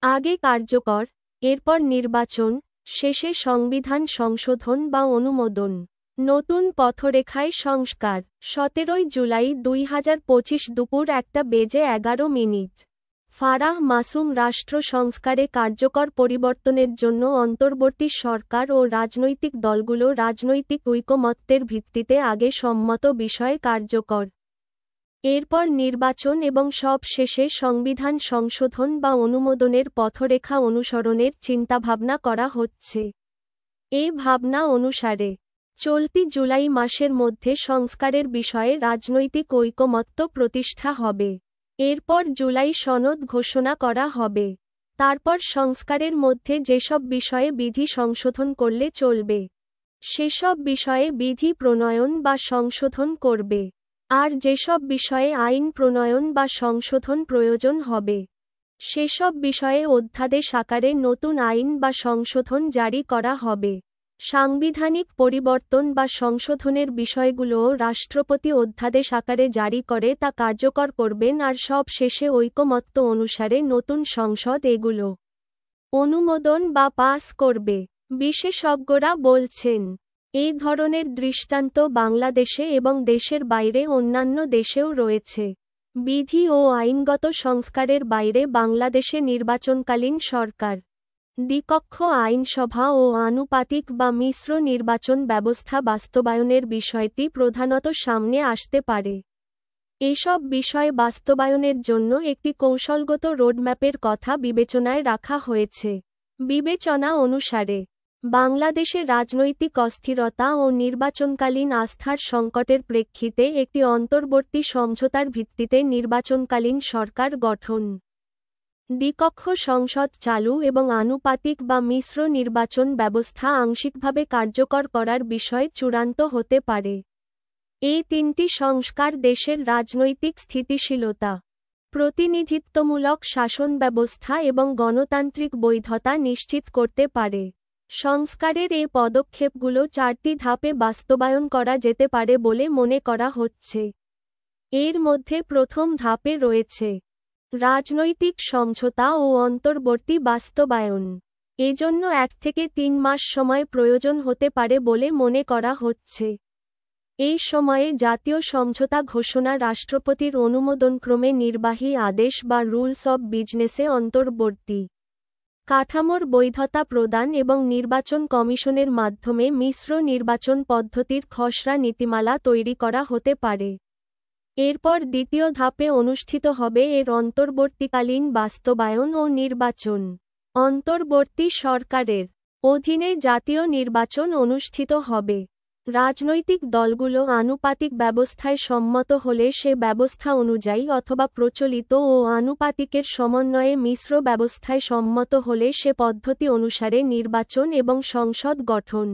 আগে কার্যকর, এরপর নির্বাচন, শেষে সংবিধান সংশোধন বা অনুমোদন। নতুন পথরেখায় সংস্কার। 17 জুলাই 2025 দুপুর 1:11। ফারাহ মাসুম রাষ্ট্র সংস্কারে কার্যকর পরিবর্তনের জন্য অন্তর্বর্তী সরকার ও রাজনৈতিক দলগুলো রাজনৈতিক ঐকমত্যের ভিত্তিতে আগে সম্মত বিষয় কার্যকর। এরপর নির্বাচন এবং সব শেষে সংবিধান সংশোধন বা অনুমোদনের পথরেখা অনুসরণের চিন্তাভাবনা করা হচ্ছে। এই ভাবনা অনুসারে চলতি জুলাই মাসের মধ্যে সংস্কারের বিষয়ে রাজনৈতিক ঐকমত্য প্রতিষ্ঠা হবে। এরপর জুলাই সনদ ঘোষণা করা হবে। তারপর সংস্কারের মধ্যে যেসব বিষয়ে বিধি সংশোধন করলে চলবে, সেসব বিষয়ে বিধি প্রণয়ন বা সংশোধন করবে। আর যেসব বিষয়ে আইন প্রণয়ন বা সংশোধন প্রয়োজন হবে, সেসব বিষয়ে অধ্যাদেশ আকারে নতুন আইন বা সংশোধন জারি করা হবে। সাংবিধানিক পরিবর্তন বা সংশোধনের বিষয়গুলোও রাষ্ট্রপতি অধ্যাদেশ আকারে জারি করে তা কার্যকর করবেন আর সব শেষে ঐকমত্য অনুসারে নতুন সংসদ এগুলো অনুমোদন বা পাস করবে। বিশেষজ্ঞরা বলছেন, এই ধরনের দৃষ্টান্ত বাংলাদেশে এবং দেশের বাইরে অন্যান্য দেশেও রয়েছে। বিধি ও আইনগত সংস্কারের বাইরে বাংলাদেশে নির্বাচনকালীন সরকার, দ্বিকক্ষ আইনসভা ও আনুপাতিক বা মিশ্র নির্বাচন ব্যবস্থা বাস্তবায়নের বিষয়টি প্রধানত সামনে আসতে পারে। এসব বিষয় বাস্তবায়নের জন্য একটি কৌশলগত রোডম্যাপের কথা বিবেচনায় রাখা হয়েছে। বিবেচনা অনুসারে বাংলাদেশে রাজনৈতিক অস্থিরতা ও নির্বাচনকালীন আস্থার সংকটের প্রেক্ষিতে একটি অন্তর্বর্তী সমঝোতার ভিত্তিতে নির্বাচনকালীন সরকার গঠন, দ্বিকক্ষ সংসদ চালু এবং আনুপাতিক বা মিশ্র নির্বাচন ব্যবস্থা আংশিকভাবে কার্যকর করার বিষয় চূড়ান্ত হতে পারে। এই তিনটি সংস্কার দেশের রাজনৈতিক স্থিতিশীলতা, প্রতিনিধিত্বমূলক শাসন ব্যবস্থা এবং গণতান্ত্রিক বৈধতা নিশ্চিত করতে পারে। সংস্কারের এই পদক্ষেপগুলো 4টি ধাপে বাস্তবায়ন করা যেতে পারে বলে মনে করা হচ্ছে। এর মধ্যে প্রথম ধাপে রয়েছে রাজনৈতিক সমঝোতা ও অন্তর্বর্তী বাস্তবায়ন। এজন্য 1 থেকে 3 মাস সময় প্রয়োজন হতে পারে বলে মনে করা হচ্ছে। এই সময়ে জাতীয় সমঝোতা ঘোষণা, রাষ্ট্রপতির অনুমোদনক্রমে নির্বাহী আদেশ বা রুলস অব বিজনেসে অন্তর্বর্তী কাঠামোর বৈধতা প্রদান এবং নির্বাচন কমিশনের মাধ্যমে মিশ্র নির্বাচন পদ্ধতির খসড়া নীতিমালা তৈরি করা হতে পারে। এরপর দ্বিতীয় ধাপে অনুষ্ঠিত হবে এর অন্তর্বর্তীকালীন বাস্তবায়ন ও নির্বাচন। অন্তর্বর্তী সরকারের অধীনে জাতীয় নির্বাচন অনুষ্ঠিত হবে। রাজনৈতিক দলগুলো আনুপাতিক ব্যবস্থায় সম্মত হলে সে ব্যবস্থা অনুযায়ী অথবা প্রচলিত ও আনুপাতিকের সমন্বয়ে মিশ্র ব্যবস্থায় সম্মত হলে সে পদ্ধতি অনুসারে নির্বাচন এবং সংসদ গঠন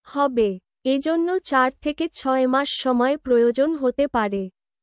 হবে। এজন্য 4 থেকে 6 মাস সময় প্রয়োজন হতে পারে।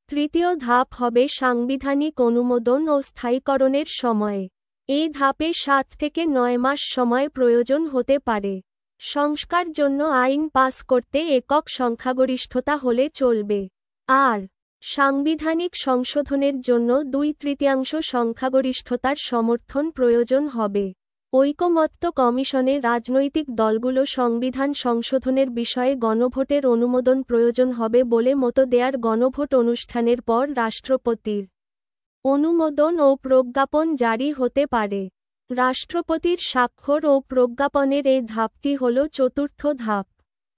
তৃতীয় ধাপ হবে সাংবিধানিক অনুমোদন ও স্থায়ীকরণের সময়। এই ধাপে 7 থেকে 9 মাস সময় প্রয়োজন হতে পারে। সংস্কার জন্য আইন পাস করতে একক সংখ্যাগরিষ্ঠতা হলে চলবে, আর সাংবিধানিক সংশোধনের জন্য 2/3 সংখ্যাগরিষ্ঠতার সমর্থন প্রয়োজন হবে। ঐকমত্য কমিশনে রাজনৈতিক দলগুলো সংবিধান সংশোধনের বিষয়ে গণভোটের অনুমোদন প্রয়োজন হবে বলে মত দেয়ার গণভোট অনুষ্ঠানের পর রাষ্ট্রপতির অনুমোদন ও প্রজ্ঞাপন জারি হতে পারে। রাষ্ট্রপতির স্বাক্ষর ও প্রজ্ঞাপনের এই ধাপটি হল চতুর্থ ধাপ।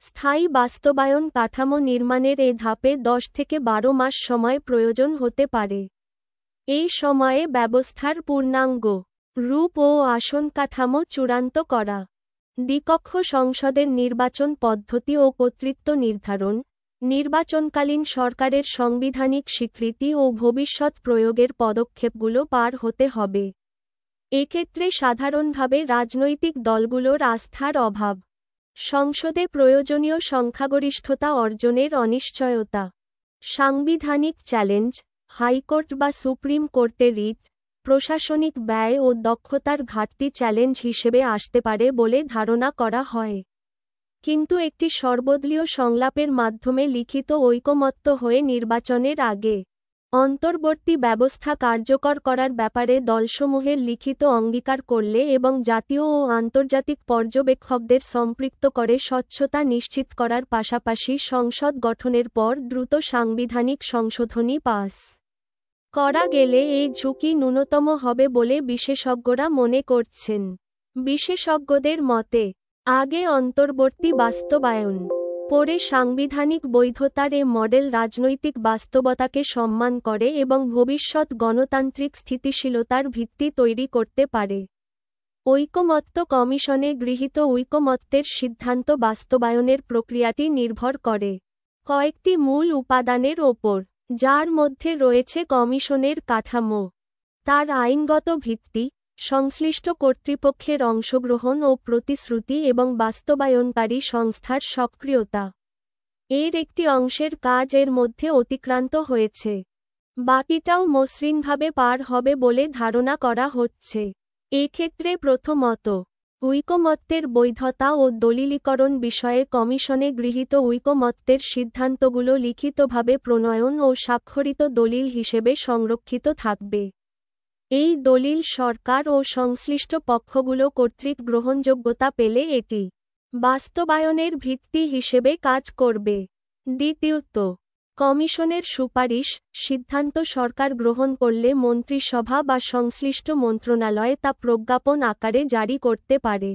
স্থায়ী বাস্তবায়ন কাঠামো নির্মাণের এই ধাপে 10 থেকে 12 মাস সময় প্রয়োজন হতে পারে। এই সময়ে ব্যবস্থার পূর্ণাঙ্গ রূপ ও আসন কাঠামো চূড়ান্ত করা, দ্বিকক্ষ সংসদের নির্বাচন পদ্ধতি ও কর্তৃত্ব নির্ধারণ, নির্বাচনকালীন সরকারের সাংবিধানিক স্বীকৃতি ও ভবিষ্যৎ প্রয়োগের পদক্ষেপগুলো পার হতে হবে। এক্ষেত্রে সাধারণভাবে রাজনৈতিক দলগুলোর আস্থার অভাব, সংসদে প্রয়োজনীয় সংখ্যাগরিষ্ঠতা অর্জনের অনিশ্চয়তা, সাংবিধানিক চ্যালেঞ্জ, হাইকোর্ট বা সুপ্রিম কোর্টে রিট, প্রশাসনিক ব্যয় ও দক্ষতার ঘাটতি চ্যালেঞ্জ হিসেবে আসতে পারে বলে ধারণা করা হয়। কিন্তু একটি সর্বদলীয় সংলাপের মাধ্যমে লিখিত ঐকমত্য হয়ে নির্বাচনের আগে অন্তর্বর্তী ব্যবস্থা কার্যকর করার ব্যাপারে দলসমূহের লিখিত অঙ্গীকার করলে এবং জাতীয় ও আন্তর্জাতিক পর্যবেক্ষকদের সম্পৃক্ত করে স্বচ্ছতা নিশ্চিত করার পাশাপাশি সংসদ গঠনের পর দ্রুত সাংবিধানিক সংশোধনী পাস করা গেলে এই ঝুঁকি ন্যূনতম হবে বলে বিশেষজ্ঞরা মনে করছেন। বিশেষজ্ঞদের মতে, আগে অন্তর্বর্তী বাস্তবায়ন, পরে সাংবিধানিক বৈধতার এ মডেল রাজনৈতিক বাস্তবতাকে সম্মান করে এবং ভবিষ্যৎ গণতান্ত্রিক স্থিতিশীলতার ভিত্তি তৈরি করতে পারে। ঐকমত্য কমিশনে গৃহীত ঐকমত্যের সিদ্ধান্ত বাস্তবায়নের প্রক্রিয়াটি নির্ভর করে কয়েকটি মূল উপাদানের ওপর, যার মধ্যে রয়েছে কমিশনের কাঠামো, তার আইনগত ভিত্তি, সংশ্লিষ্ট কর্তৃপক্ষের অংশগ্রহণ ও প্রতিশ্রুতি এবং বাস্তবায়নকারী সংস্থার সক্রিয়তা। এর একটি অংশের কাজ এর মধ্যে অতিক্রান্ত হয়েছে, বাকিটাও মসৃণভাবে পার হবে বলে ধারণা করা হচ্ছে। এক্ষেত্রে প্রথমত, ঐকমত্যের বৈধতা ও দলিলীকরণ বিষয়ে কমিশনে গৃহীত ঐকমত্যের সিদ্ধান্তগুলো লিখিতভাবে প্রণয়ন ও স্বাক্ষরিত দলিল হিসেবে সংরক্ষিত থাকবে। এই দলিল সরকার ও সংশ্লিষ্ট পক্ষগুলো কর্তৃক গ্রহণযোগ্যতা পেলে এটি বাস্তবায়নের ভিত্তি হিসেবে কাজ করবে। দ্বিতীয়ত, কমিশনের সুপারিশ, সিদ্ধান্ত সরকার গ্রহণ করলে মন্ত্রিসভা বা সংশ্লিষ্ট মন্ত্রণালয় তা প্রজ্ঞাপন আকারে জারি করতে পারে।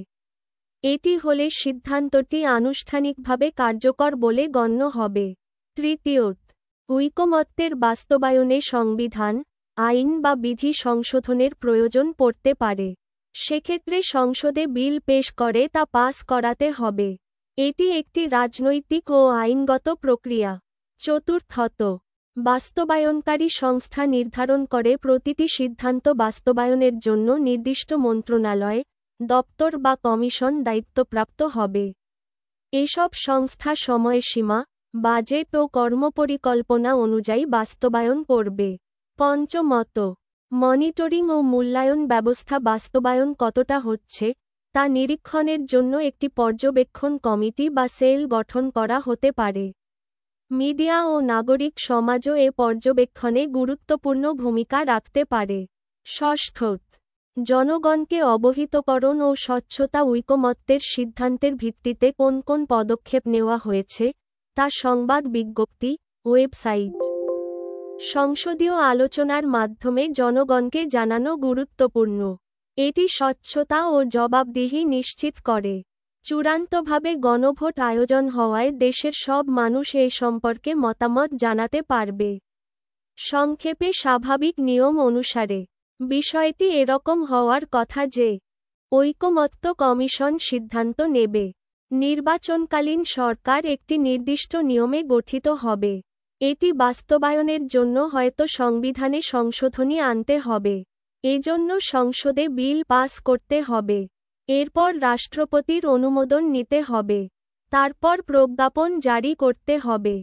এটি হলে সিদ্ধান্তটি আনুষ্ঠানিকভাবে কার্যকর বলে গণ্য হবে। তৃতীয়ত, ঐকমত্যের বাস্তবায়নে সংবিধান, আইন বা বিধি সংশোধনের প্রয়োজন পড়তে পারে। সেক্ষেত্রে সংসদে বিল পেশ করে তা পাস করাতে হবে। এটি একটি রাজনৈতিক ও আইনগত প্রক্রিয়া। চতুর্থত, বাস্তবায়নকারী সংস্থা নির্ধারণ করে প্রতিটি সিদ্ধান্ত বাস্তবায়নের জন্য নির্দিষ্ট মন্ত্রণালয়, দপ্তর বা কমিশন দায়িত্বপ্রাপ্ত হবে। এসব সংস্থা সময়সীমা, বাজেট ও কর্মপরিকল্পনা অনুযায়ী বাস্তবায়ন করবে। পঞ্চমত, মনিটরিং ও মূল্যায়ন ব্যবস্থা বাস্তবায়ন কতটা হচ্ছে, তা নিরীক্ষণের জন্য একটি পর্যবেক্ষণ কমিটি বা সেল গঠন করা হতে পারে। মিডিয়া ও নাগরিক সমাজও এ পর্যবেক্ষণে গুরুত্বপূর্ণ ভূমিকা রাখতে পারে। ষষ্ঠত, জনগণকে অবহিতকরণ ও স্বচ্ছতা ঐকমত্যের সিদ্ধান্তের ভিত্তিতে কোন কোন পদক্ষেপ নেওয়া হয়েছে, তা সংবাদ বিজ্ঞপ্তি, ওয়েবসাইট, সংসদীয় আলোচনার মাধ্যমে জনগণকে জানানো গুরুত্বপূর্ণ। এটি স্বচ্ছতা ও জবাবদিহি নিশ্চিত করে। চূড়ান্তভাবে গণভোট আয়োজন হওয়ায় দেশের সব মানুষ এ সম্পর্কে মতামত জানাতে পারবে। সংক্ষেপে, স্বাভাবিক নিয়ম অনুসারে বিষয়টি এরকম হওয়ার কথা যে, ঐকমত্য কমিশন সিদ্ধান্ত নেবে, নির্বাচনকালীন সরকার একটি নির্দিষ্ট নিয়মে গঠিত হবে। এটি বাস্তবায়নের জন্য হয়তো সংবিধানে সংশোধনী আনতে হবে। এজন্য সংসদে বিল পাস করতে হবে। এরপর রাষ্ট্রপতির অনুমোদন নিতে হবে। তারপর প্রজ্ঞাপন জারি করতে হবে।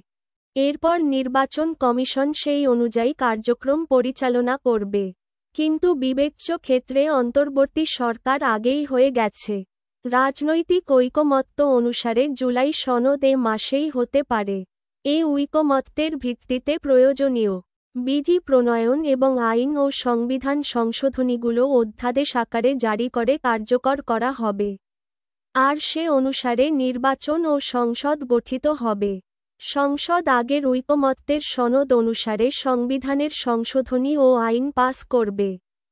এরপর নির্বাচন কমিশন সেই অনুযায়ী কার্যক্রম পরিচালনা করবে। কিন্তু বিবেচ্য ক্ষেত্রে অন্তর্বর্তী সরকার আগেই হয়ে গেছে। রাজনৈতিক ঐকমত্য অনুসারে জুলাই সনদ এ মাসেই হতে পারে। এই ঐকমত্যের ভিত্তিতে প্রয়োজনীয় বিধি প্রণয়ন এবং আইন ও সংবিধান সংশোধনীগুলো অধ্যাদেশ আকারে জারি করে কার্যকর করা হবে। আর সে অনুসারে নির্বাচন ও সংসদ গঠিত হবে। সংসদ আগের ঐকমত্যের সনদ অনুসারে সংবিধানের সংশোধনী ও আইন পাস করবে।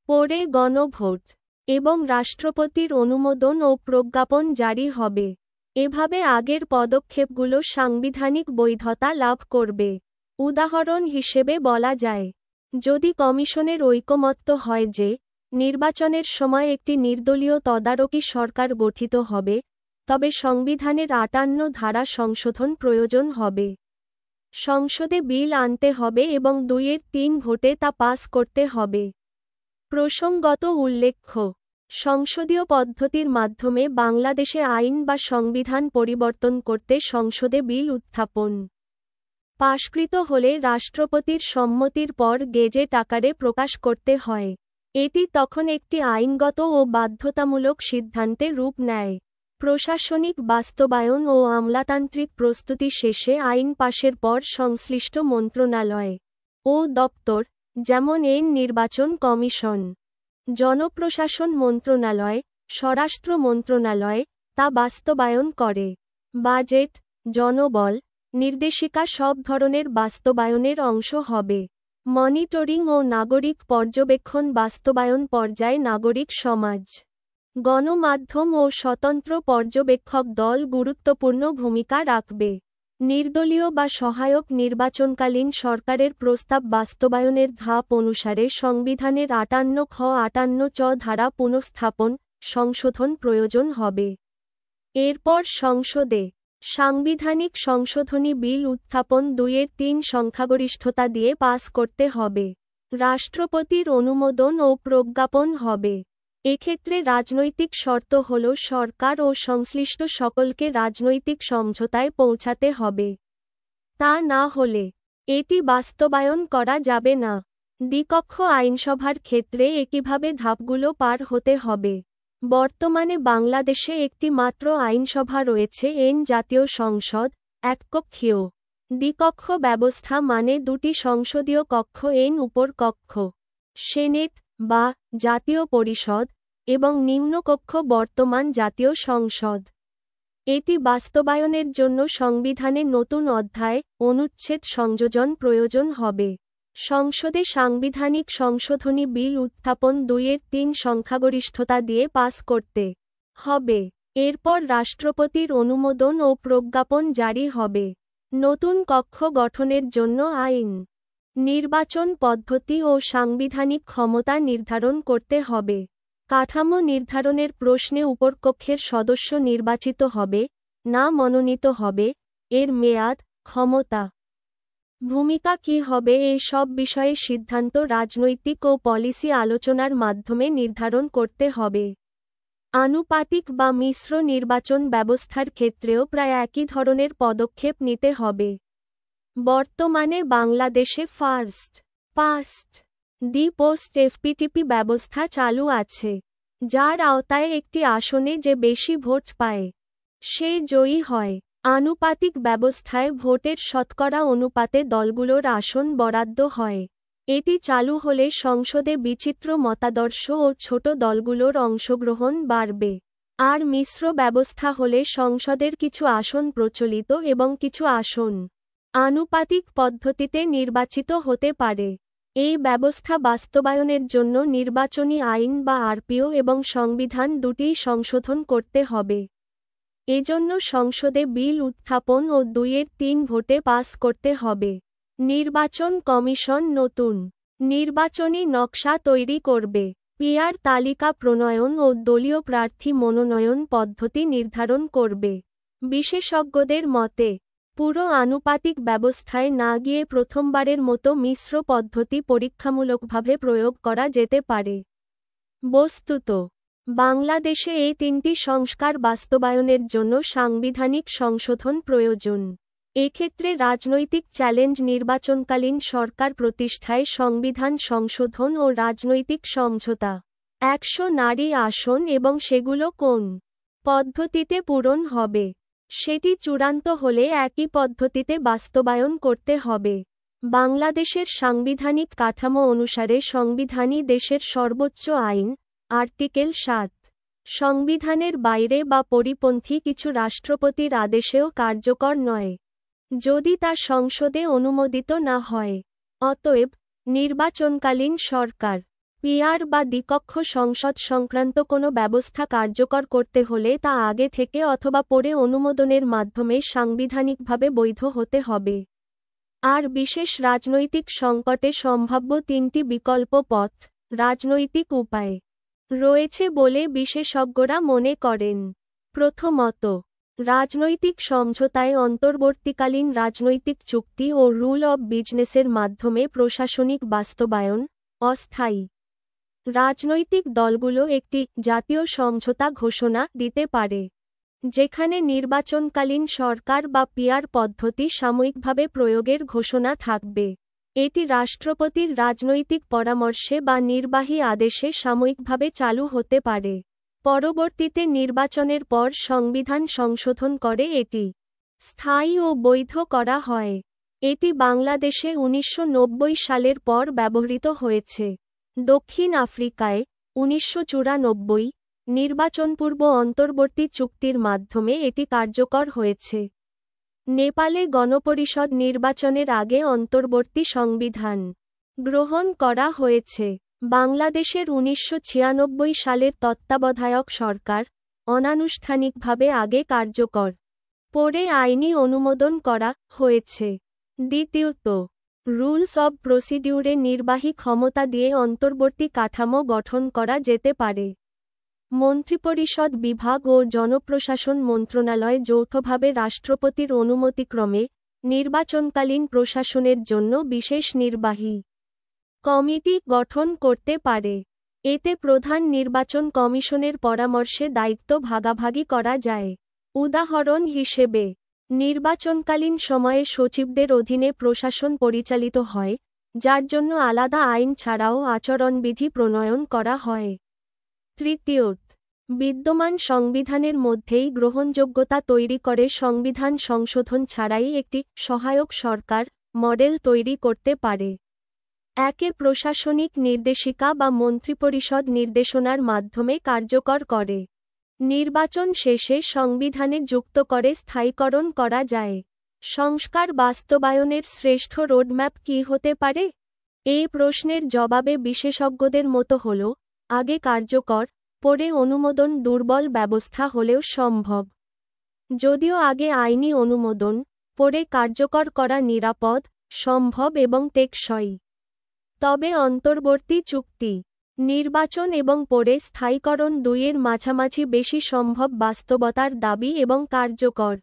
পরে গণভোট এবং রাষ্ট্রপতির অনুমোদন ও প্রজ্ঞাপন জারি হবে। এভাবে আগের পদক্ষেপগুলো সাংবিধানিক বৈধতা লাভ করবে। উদাহরণ হিসেবে বলা যায়, যদি কমিশনের ঐকমত্য হয় যে নির্বাচনের সময় একটি নির্দলীয় তদারকি সরকার গঠিত হবে, তবে সংবিধানের ৫৮ ধারা সংশোধন প্রয়োজন হবে। সংসদে বিল আনতে হবে এবং ২/৩ ভোটে তা পাস করতে হবে। প্রসঙ্গত উল্লেখ্য, সংসদীয় পদ্ধতির মাধ্যমে বাংলাদেশে আইন বা সংবিধান পরিবর্তন করতে সংসদে বিল উত্থাপন পাশকৃত হলে রাষ্ট্রপতির সম্মতির পর গেজেট আকারে প্রকাশ করতে হয়। এটি তখন একটি আইনগত ও বাধ্যতামূলক সিদ্ধান্তে রূপ নেয়। প্রশাসনিক বাস্তবায়ন ও আমলাতান্ত্রিক প্রস্তুতি শেষে আইন পাশের পর সংশ্লিষ্ট মন্ত্রণালয় ও দপ্তর, যেমন আইন নির্বাচন কমিশন, জনপ্রশাসন মন্ত্রণালয়, স্বরাষ্ট্র মন্ত্রণালয়, তা বাস্তবায়ন করে। বাজেট, জনবল, নির্দেশিকা সব ধরনের বাস্তবায়নের অংশ হবে। মনিটরিং ও নাগরিক পর্যবেক্ষণ বাস্তবায়ন পর্যায়ে নাগরিক সমাজ, গণমাধ্যম ও স্বতন্ত্র পর্যবেক্ষক দল গুরুত্বপূর্ণ ভূমিকা রাখবে। নির্দলীয় বা সহায়ক নির্বাচনকালীন সরকারের প্রস্তাব বাস্তবায়নের ধাপ অনুসারে সংবিধানের ৫৮ খ ৫৮ চ ধারা পুনঃস্থাপন, সংশোধন প্রয়োজন হবে। এরপর সংসদে সাংবিধানিক সংশোধনী বিল উত্থাপন ২/৩ সংখ্যাগরিষ্ঠতা দিয়ে পাস করতে হবে। রাষ্ট্রপতির অনুমোদন ও প্রজ্ঞাপন হবে। এক্ষেত্রে রাজনৈতিক শর্ত হল সরকার ও সংশ্লিষ্ট সকলকে রাজনৈতিক সমঝোতায় পৌঁছাতে হবে। তা না হলে এটি বাস্তবায়ন করা যাবে না। দ্বিকক্ষ আইনসভার ক্ষেত্রে একইভাবে ধাপগুলো পার হতে হবে। বর্তমানে বাংলাদেশে একটি মাত্র আইনসভা রয়েছে, জাতীয় সংসদ, এককক্ষীয়। দ্বিকক্ষ ব্যবস্থা মানে দুটি সংসদীয় কক্ষ, উপর কক্ষ, সেনেট বা জাতীয় পরিষদ, এবং নিম্নকক্ষ বর্তমান জাতীয় সংসদ। এটি বাস্তবায়নের জন্য সংবিধানে নতুন অধ্যায়, অনুচ্ছেদ সংযোজন প্রয়োজন হবে। সংসদে সাংবিধানিক সংশোধনী বিল উত্থাপন ২/৩ সংখ্যাগরিষ্ঠতা দিয়ে পাস করতে হবে। এরপর রাষ্ট্রপতির অনুমোদন ও প্রজ্ঞাপন জারি হবে। নতুন কক্ষ গঠনের জন্য আইন, নির্বাচন পদ্ধতি ও সাংবিধানিক ক্ষমতা নির্ধারণ করতে হবে। কাঠামো নির্ধারণের প্রশ্নে উপরকক্ষের সদস্য নির্বাচিত হবে, না মনোনীত হবে, এর মেয়াদ, ক্ষমতা, ভূমিকা কী হবে, এই সব বিষয়ে সিদ্ধান্ত রাজনৈতিক ও পলিসি আলোচনার মাধ্যমে নির্ধারণ করতে হবে। আনুপাতিক বা মিশ্র নির্বাচন ব্যবস্থার ক্ষেত্রেও প্রায় একই ধরনের পদক্ষেপ নিতে হবে। বর্তমানে বাংলাদেশে first past the post FPTP ব্যবস্থা চালু আছে, যার আওতায় একটি আসনে যে বেশি ভোট পায় সে জয়ী হয়। আনুপাতিক ব্যবস্থায় ভোটের শতকরা অনুপাতে দলগুলোর আসন বরাদ্দ হয়। এটি চালু হলে সংসদে বিচিত্র মতাদর্শ ও ছোট দলগুলোর অংশগ্রহণ বাড়বে। আর মিশ্র ব্যবস্থা হলে সংসদের কিছু আসন প্রচলিত এবং কিছু আসন আনুপাতিক পদ্ধতিতে নির্বাচিত হতে পারে। এই ব্যবস্থা বাস্তবায়নের জন্য নির্বাচনী আইন বা আরপিও এবং সংবিধান দুটিই সংশোধন করতে হবে। এজন্য সংসদে বিল উত্থাপন ও ২/৩ ভোটে পাস করতে হবে। নির্বাচন কমিশন নতুন নির্বাচনী নকশা তৈরি করবে। পিআর তালিকা প্রণয়ন ও দলীয় প্রার্থী মনোনয়ন পদ্ধতি নির্ধারণ করবে। বিশেষজ্ঞদের মতে পুরো আনুপাতিক ব্যবস্থায় না গিয়ে প্রথমবারের মতো মিশ্র পদ্ধতি পরীক্ষামূলকভাবে প্রয়োগ করা যেতে পারে। বস্তুত বাংলাদেশে এই তিনটি সংস্কার বাস্তবায়নের জন্য সাংবিধানিক সংশোধন প্রয়োজন। এক্ষেত্রে রাজনৈতিক চ্যালেঞ্জ নির্বাচনকালীন সরকার প্রতিষ্ঠায় সংবিধান সংশোধন ও রাজনৈতিক সমঝোতা। ১০০ নারী আসন এবং সেগুলো কোন পদ্ধতিতে পূরণ হবে সেটি চূড়ান্ত হলে একই পদ্ধতিতে বাস্তবায়ন করতে হবে। বাংলাদেশের সাংবিধানিক কাঠামো অনুসারে সংবিধানই দেশের সর্বোচ্চ আইন। আর্টিকেল ৭ সংবিধানের বাইরে বা পরিপন্থী কিছু রাষ্ট্রপতির আদেশেও কার্যকর নয়, যদি তা সংসদে অনুমোদিত না হয়। অতএব নির্বাচনকালীন সরকার, পিআর বা দ্বিকক্ষ সংসদ সংক্রান্ত কোনো ব্যবস্থা কার্যকর করতে হলে তা আগে থেকে অথবা পরে অনুমোদনের মাধ্যমে সাংবিধানিকভাবে বৈধ হতে হবে। আর বিশেষ রাজনৈতিক সংকটে সম্ভাব্য তিনটি বিকল্প পথ, রাজনৈতিক উপায় রয়েছে বলে বিশেষজ্ঞরা মনে করেন। প্রথমত, রাজনৈতিক সমঝোতায় অন্তর্বর্তীকালীন রাজনৈতিক চুক্তি ও রুল অব বিজনেসের মাধ্যমে প্রশাসনিক বাস্তবায়ন। অস্থায়ী রাজনৈতিক দলগুলো একটি জাতীয় সমঝোতা ঘোষণা দিতে পারে, যেখানে নির্বাচনকালীন সরকার বা পিআর পদ্ধতি সাময়িকভাবে প্রয়োগের ঘোষণা থাকবে। এটি রাষ্ট্রপতির রাজনৈতিক পরামর্শে বা নির্বাহী আদেশে সাময়িকভাবে চালু হতে পারে। পরবর্তীতে নির্বাচনের পর সংবিধান সংশোধন করে এটি স্থায়ী ও বৈধ করা হয়। এটি বাংলাদেশে 1990 সালের পর ব্যবহৃত হয়েছে। দক্ষিণ আফ্রিকায় 1994 নির্বাচনপূর্ব অন্তর্বর্তী চুক্তির মাধ্যমে এটি কার্যকর হয়েছে। নেপালে গণপরিষদ নির্বাচনের আগে অন্তর্বর্তী সংবিধান গ্রহণ করা হয়েছে। বাংলাদেশের 1996 সালের তত্ত্বাবধায়ক সরকার অনানুষ্ঠানিকভাবে আগে কার্যকর, পরে আইনি অনুমোদন করা হয়েছে। দ্বিতীয়ত, রুলস অব প্রসিডিউরে নির্বাহী ক্ষমতা দিয়ে অন্তর্বর্তী কাঠামো গঠন করা যেতে পারে। মন্ত্রিপরিষদ বিভাগ ও জনপ্রশাসন মন্ত্রণালয় যৌথভাবে রাষ্ট্রপতির অনুমতিক্রমে নির্বাচনকালীন প্রশাসনের জন্য বিশেষ নির্বাহী কমিটি গঠন করতে পারে। এতে প্রধান নির্বাচন কমিশনের পরামর্শে দায়িত্ব ভাগাভাগি করা যায়। উদাহরণ হিসেবে, নির্বাচনকালীন সময়ে সচিবদের অধীনে প্রশাসন পরিচালিত হয়, যার জন্য আলাদা আইন ছাড়াও আচরণবিধি প্রণয়ন করা হয়। তৃতীয়ত, বিদ্যমান সংবিধানের মধ্যেই গ্রহণযোগ্যতা তৈরি করে সংবিধান সংশোধন ছাড়াই একটি সহায়ক সরকার মডেল তৈরি করতে পারে। একে প্রশাসনিক নির্দেশিকা বা মন্ত্রিপরিষদ নির্দেশনার মাধ্যমে কার্যকর করে। নির্বাচন শেষে সংবিধানে যুক্ত করে স্থায়ীকরণ করা যায়। সংস্কার বাস্তবায়নের শ্রেষ্ঠ রোডম্যাপ কী হতে পারে? এই প্রশ্নের জবাবে বিশেষজ্ঞদের মতো হল, আগে কার্যকর, পরে অনুমোদন দুর্বল ব্যবস্থা হলেও সম্ভব। যদিও আগে আইনি অনুমোদন, পরে কার্যকর করা নিরাপদ, সম্ভব এবং টেকসই। তবে অন্তর্বর্তী চুক্তি, নির্বাচন এবং পরে স্থায়ীকরণ দুইয়ের মাঝামাঝি বেশি সম্ভব বাস্তবতার দাবি এবং কার্যকর।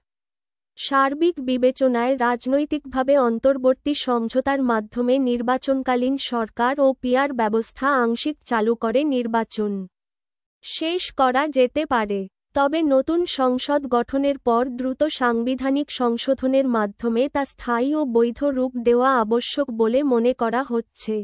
সার্বিক বিবেচনায় রাজনৈতিকভাবে অন্তর্বর্তী সমঝোতার মাধ্যমে নির্বাচনকালীন সরকার ও পিআর ব্যবস্থা আংশিক চালু করে নির্বাচন শেষ করা যেতে পারে। তবে নতুন সংসদ গঠনের পর দ্রুত সাংবিধানিক সংশোধনের মাধ্যমে তা স্থায়ী ও বৈধ রূপ দেওয়া আবশ্যক বলে মনে করা হচ্ছে।